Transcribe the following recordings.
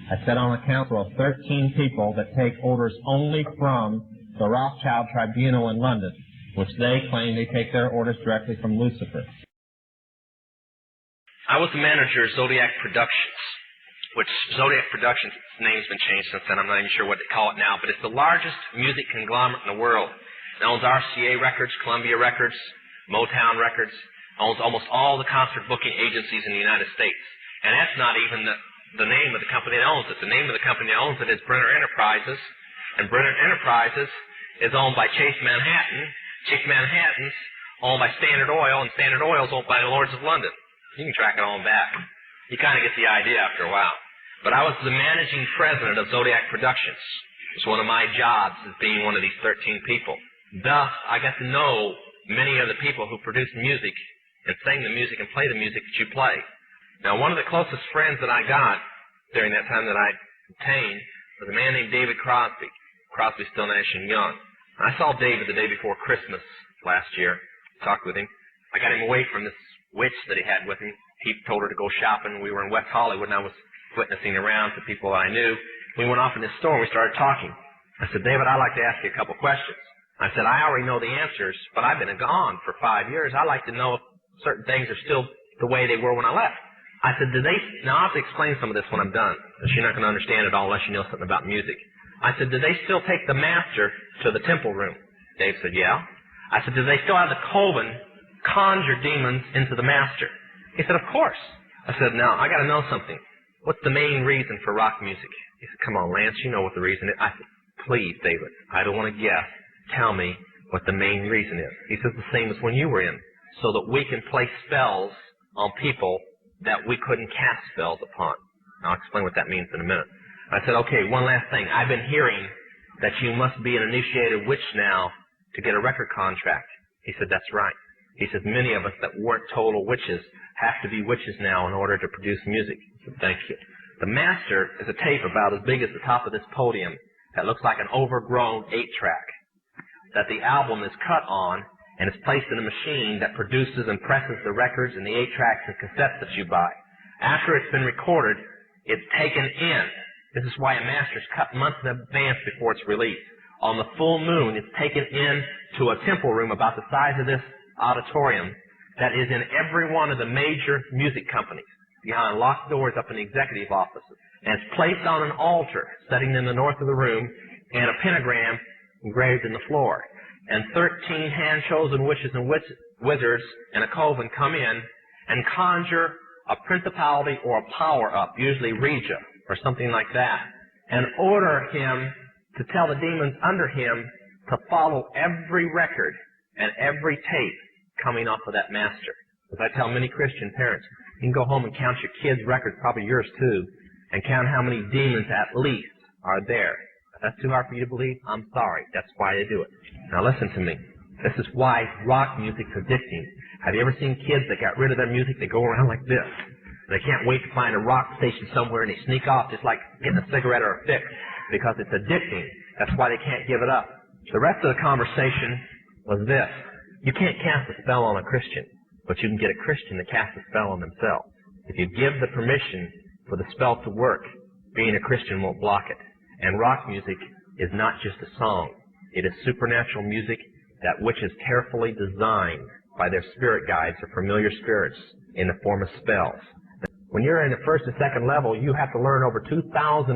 I sit on a council of 13 people that take orders only from the Rothschild Tribunal in London, which they claim they take their orders directly from Lucifer. I was the manager of Zodiac Productions, which Zodiac Productions, its name's been changed since then. I'm not even sure what they call it now, but it's the largest music conglomerate in the world. It owns RCA Records, Columbia Records, Motown Records, owns almost all the concert booking agencies in the United States. And that's not even the name of the company that owns it. The name of the company that owns it is Brenner Enterprises, and Brenner Enterprises is owned by Chase Manhattan. Chase Manhattan's owned by Standard Oil, and Standard Oil's owned by the Lords of London. You can track it on back. You kind of get the idea after a while. But I was the managing president of Zodiac Productions. It's one of my jobs as being one of these 13 people. Thus, I got to know many of the people who produce music and sing the music and play the music that you play. Now, one of the closest friends that I got during that time that I obtained was a man named David Crosby. Crosby, Still, Nash & Young. I saw David the day before Christmas last year, talked with him. I got him away from this witch that he had with him. He told her to go shopping. We were in West Hollywood, and I was witnessing around to people I knew. We went off in this store, and we started talking. I said, David, I'd like to ask you a couple questions. I said, I already know the answers, but I've been gone for 5 years. I'd like to know if certain things are still the way they were when I left. I said, now I'll have to explain some of this when I'm done, because you're not going to understand it all unless you know something about music. I said, do they still take the master to the temple room? Dave said, yeah. I said, do they still have the coven conjure demons into the master? He said, of course. I said, now, I got to know something. What's the main reason for rock music? He said, come on, Lance, you know what the reason is. I said, please, David, I don't want to guess. Tell me what the main reason is. He says, the same as when you were in, so that we can play spells on people that we couldn't cast spells upon. I'll explain what that means in a minute. I said, okay, one last thing. I've been hearing that you must be an initiated witch now to get a record contract. He said, that's right. He says, many of us that weren't total witches have to be witches now in order to produce music. I said, thank you. The master is a tape about as big as the top of this podium that looks like an overgrown 8-track that the album is cut on and is placed in a machine that produces and presses the records and the 8-tracks and cassettes that you buy. After it's been recorded, it's taken in. This is why a master is cut months in advance before it's released. On the full moon, it's taken in to a temple room about the size of this auditorium that is in every one of the major music companies, behind locked doors up in the executive offices. And it's placed on an altar, setting in the north of the room, and a pentagram engraved in the floor. And 13 hand-chosen witches and wizards and a coven come in and conjure a principality or a power up, usually Regia or something like that, and order him to tell the demons under him to follow every record and every tape coming off of that master. As I tell many Christian parents, you can go home and count your kids' records, probably yours too, and count how many demons at least are there. If that's too hard for you to believe, I'm sorry. That's why they do it. Now listen to me. This is why rock music's addicting. Have you ever seen kids that got rid of their music? They go around like this. They can't wait to find a rock station somewhere, and they sneak off just like getting a cigarette or a fix, because it's addicting. That's why they can't give it up. The rest of the conversation was this. You can't cast a spell on a Christian, but you can get a Christian to cast a spell on themselves. If you give the permission for the spell to work, being a Christian won't block it. And rock music is not just a song. It is supernatural music that which is carefully designed by their spirit guides or familiar spirits in the form of spells. When you're in the first and second level, you have to learn over 2,000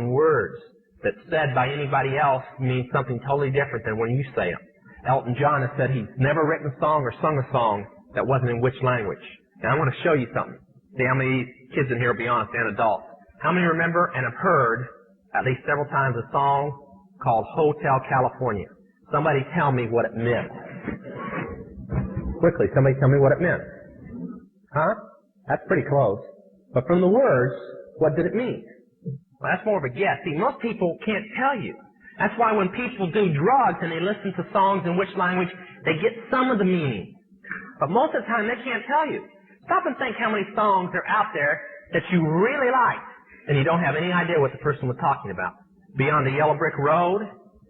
words that said by anybody else mean something totally different than when you say them. Elton John has said he's never written a song or sung a song that wasn't in which language. And I want to show you something. See how many kids in here will be honest and adults. How many remember and have heard at least several times a song called Hotel California? Somebody tell me what it meant. Quickly, somebody tell me what it meant. Huh? That's pretty close. But from the words, what did it mean? Well, that's more of a guess. See, most people can't tell you. That's why when people do drugs and they listen to songs in which language, they get some of the meaning. But most of the time, they can't tell you. Stop and think how many songs are out there that you really like, and you don't have any idea what the person was talking about. Beyond the Yellow Brick Road?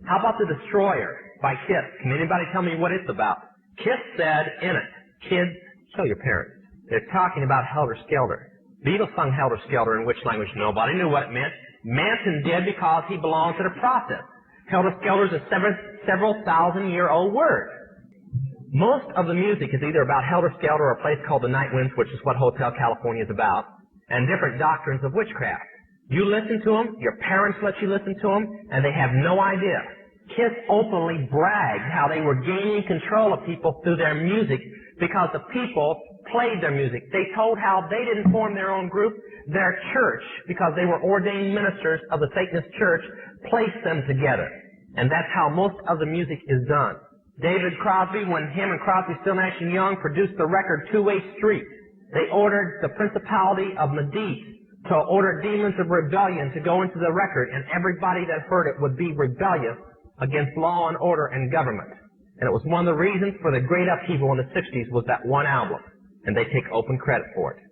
How about The Destroyer by Kiss? Can anybody tell me what it's about? Kiss said in it, kids, kill your parents. They're talking about Helter Skelter. Beatles sung Helter Skelter in which language? Nobody knew what it meant. Manson did because he belonged to the process. Helter-skelter is a several thousand-year-old word. Most of the music is either about helter-skelter or a place called the Night Winds, which is what Hotel California is about, and different doctrines of witchcraft. You listen to them, your parents let you listen to them, and they have no idea. Kiss openly bragged how they were gaining control of people through their music because the people played their music. They told how they didn't form their own group. Their church, because they were ordained ministers of the Satanist church, placed them together. And that's how most of the music is done. David Crosby, when him and Crosby, Still, Nash & Young produced the record Two-Way Street, they ordered the principality of Medici to order demons of rebellion to go into the record, and everybody that heard it would be rebellious against law and order and government. And it was one of the reasons for the great upheaval in the 60s was that one album, and they take open credit for it.